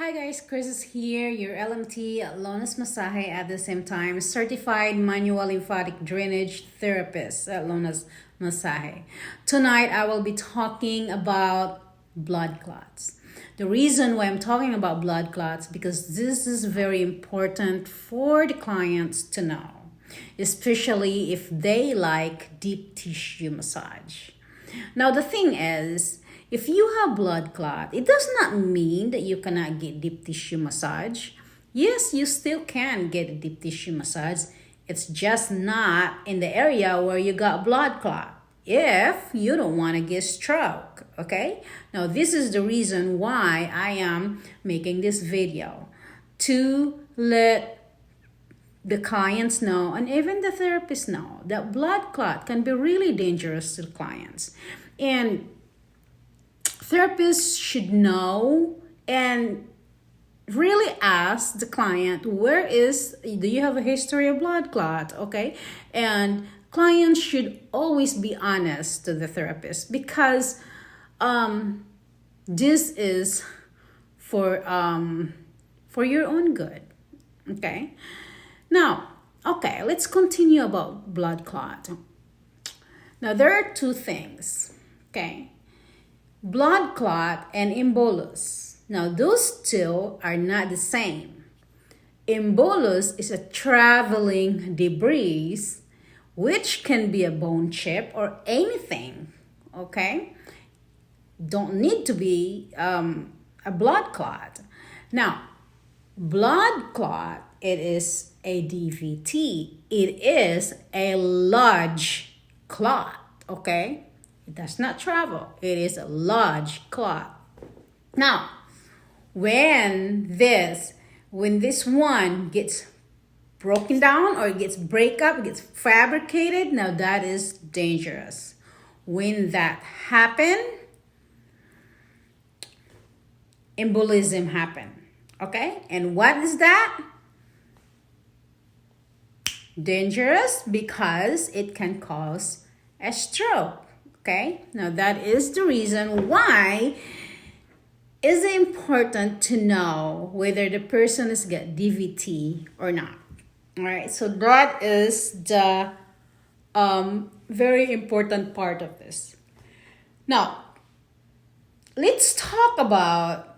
Hi guys, Chris is here, your LMT Lonas Masahe at the same time, certified manual lymphatic drainage therapist at Lonas Masahe. Tonight I will be talking about blood clots. The reason why I'm talking about blood clots because this is very important for the clients to know, especially if they like deep tissue massage. Now the thing is, if you have blood clot, it does not mean that you cannot get deep tissue massage. Yes, you still can get a deep tissue massage. It's just not in the area where you got blood clot. If you don't want to get stroke, okay? Now this is the reason why I am making this video, to let the clients know and even the therapists know that blood clot can be really dangerous to the clients. And therapists should know and really ask the client, do you have a history of blood clot? Okay. And clients should always be honest to the therapist because this is for your own good. Okay. Now, okay, let's continue about blood clot. Now, there are two things, okay? Blood clot and embolus. Now, those two are not the same. Embolus is a traveling debris, which can be a bone chip or anything, okay? Don't need to be a blood clot. Now, blood clot, it is a DVT. It is a large clot, okay? It does not travel. It is a large clot. Now, when this one gets broken down or it gets gets fabricated, now that is dangerous. When that happens, embolism happen. Okay? And what is that? Dangerous because it can cause a stroke. Okay? Now that is the reason why it's important to know whether the person has got DVT or not. All right? So that is the very important part of this. Now, let's talk about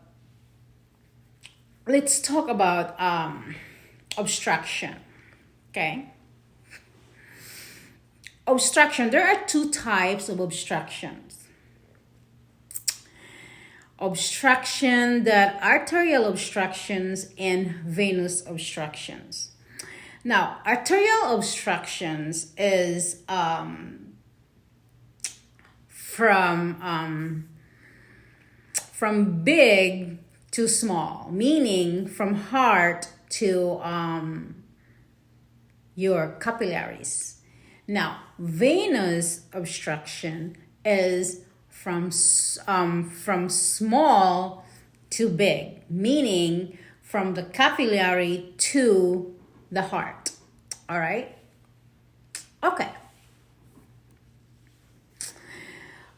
obstruction. Okay. Obstruction. There are two types of obstructions. Obstruction, that arterial obstructions and venous obstructions. Now, arterial obstructions is from big to small, meaning from heart to your capillaries. Now, venous obstruction is from small to big, meaning from the capillary to the heart. All right? Okay.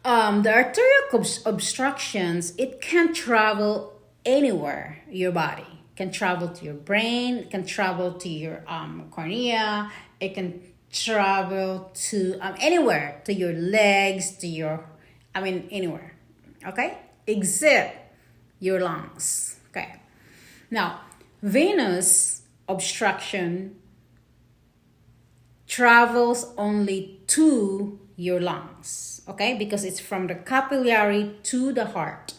The arterial obstructions, it can travel anywhere in your body. It can travel to your brain, it can travel to your cornea, it can travel to anywhere, to your legs, anywhere, okay? Except your lungs, okay? Now, venous obstruction travels only to your lungs, okay? Because it's from the capillary to the heart,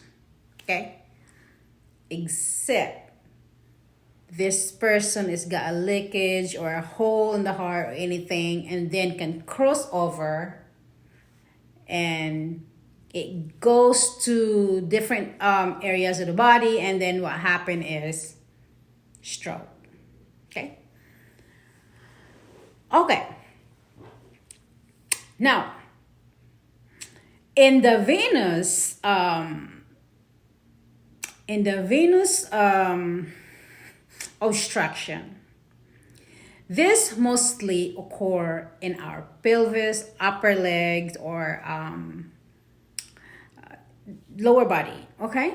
okay? Except this person has got a leakage or a hole in the heart or anything, and then can cross over and it goes to different areas of the body, and then what happened is stroke. Okay. Now, in the venous obstruction, this mostly occur in our pelvis, upper legs, or lower body. Okay,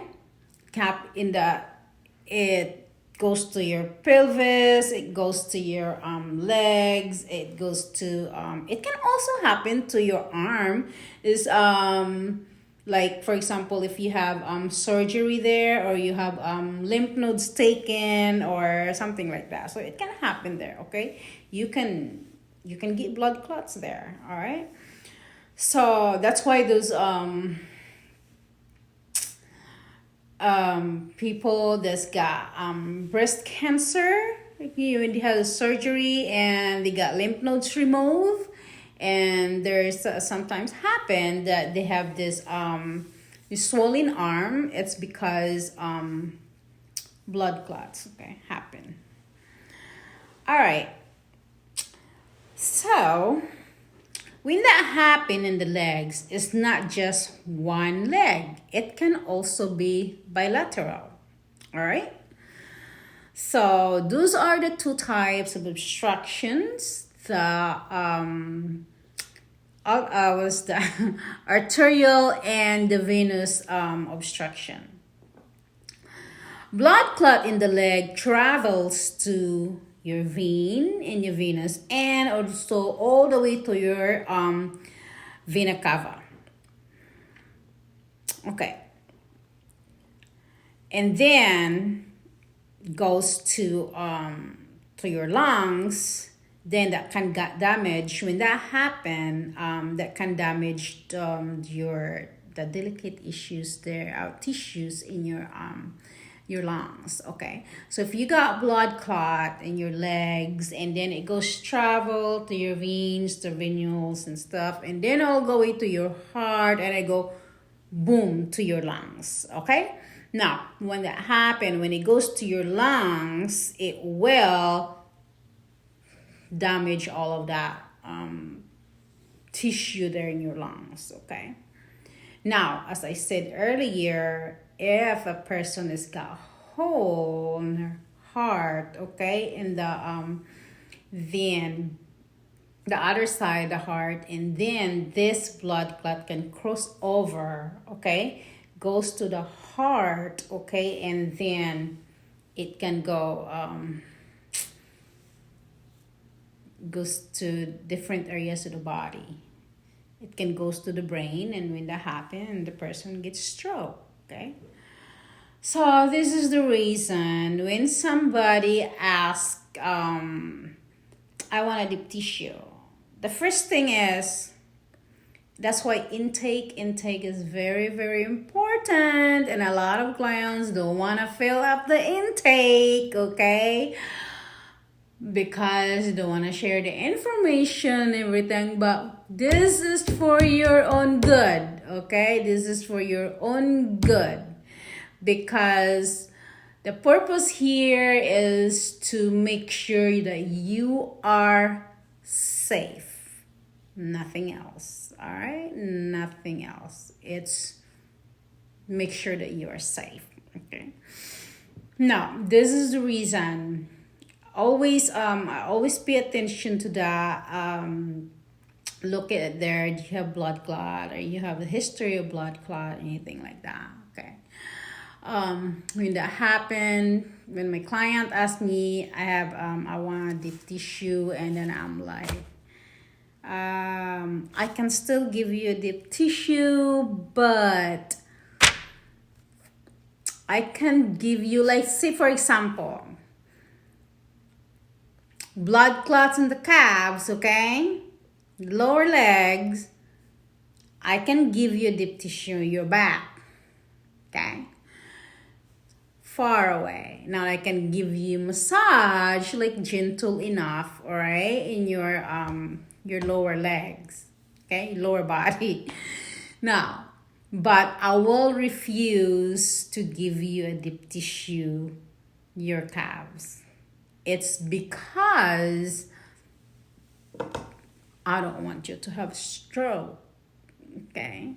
It goes to your pelvis, it goes to your legs, it goes to it can also happen to your arm. Is like for example, if you have surgery there, or you have lymph nodes taken or something like that, so it can happen there. Okay, you can get blood clots there. All right, so that's why those people that's got breast cancer, when they had a surgery and they got lymph nodes removed, and there's sometimes happen that they have this swollen arm. It's because blood clots, okay, happen. All right, so when that happen in the legs, it's not just one leg. It can also be bilateral. All right. So those are the two types of obstructions. The was the arterial and the venous obstruction. Blood clot in the leg travels to your vein in your venous, and also all the way to your vena cava. Okay, and then goes to your lungs. Then that can get damaged. When that happen, that can damage the delicate issues there, our tissues in your lungs. Okay, so if you got blood clot in your legs, and then it goes travel to your veins, the venules and stuff, and then it'll go into your heart, and it go boom to your lungs. Okay, now when that happen, when it goes to your lungs, it will damage all of that tissue there in your lungs. Okay, now as I said earlier, if a person has got hole in her heart, okay, in the then the other side of the heart, and then this blood clot can cross over, okay, goes to the heart, okay, and then it can go goes to different areas of the body. It can goes to the brain, and when that happens, the person gets stroke. Okay, so this is the reason when somebody asks, I want a deep tissue, the first thing is, that's why intake is very, very important, and a lot of clients don't want to fill up the intake, okay, because they don't want to share the information and everything. But this is for your own good, okay? This is for your own good, because the purpose here is to make sure that you are safe, nothing else. All right, nothing else. It's make sure that you are safe. Okay, now this is the reason. Always I always pay attention to that. Look at there, do you have blood clot, or you have a history of blood clot, anything like that. Okay, when that happened, when my client asked me, I want a deep tissue, and then I'm like, I can still give you a deep tissue, but I can give you, like, say for example, blood clots in the calves, okay, lower legs. I can give you a deep tissue in your back, okay, far away. Now I can give you massage, like gentle enough, all right, in your lower legs, okay, lower body. Now, but I will refuse to give you a deep tissue your calves. It's because I don't want you to have stroke, okay?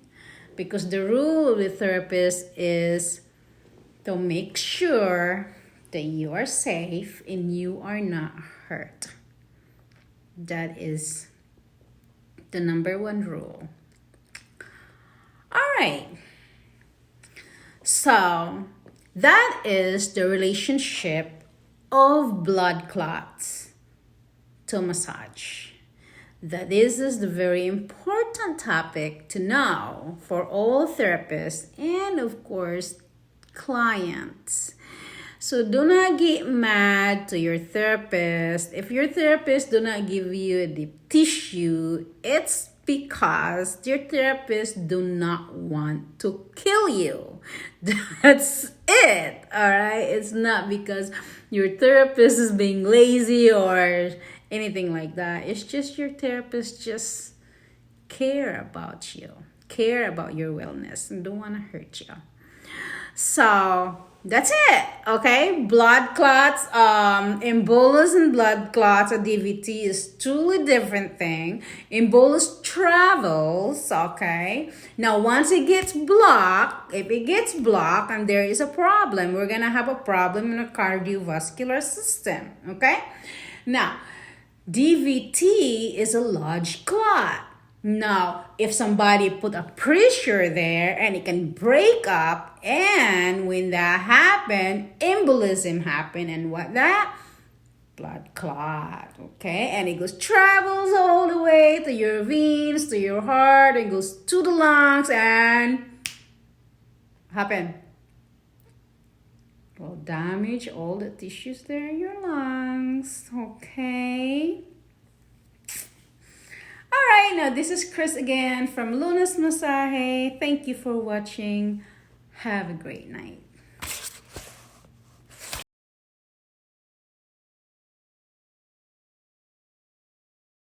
Because the rule of the therapist is to make sure that you are safe and you are not hurt. That is the number one rule. All right. So That is the relationship of blood clots to massage. That is the very important topic to know for all therapists and, of course, clients. So do not get mad to your therapist. If your therapist do not give you a deep tissue, it's because your therapist do not want to kill you. That's it. All right? It's not because your therapist is being lazy or anything like that. It's just your therapist just care about you, care about your wellness, and don't want to hurt you. So that's it. Okay, blood clots, embolus and blood clots, a DVT is totally different thing. Embolus travels. Okay, now once it gets blocked, if it gets blocked and there is a problem, we're gonna have a problem in the cardiovascular system. Okay, now DVT is a large clot. Now, if somebody put a pressure there and it can break up, and when that happen, embolism happen, and what that? Blood clot, okay? And it travels all the way to your veins, to your heart, and goes to the lungs, and happen. Will damage all the tissues there in your lungs, okay? All right, now this is Cris again from Luna's Masaje. Thank you for watching. Have a great night.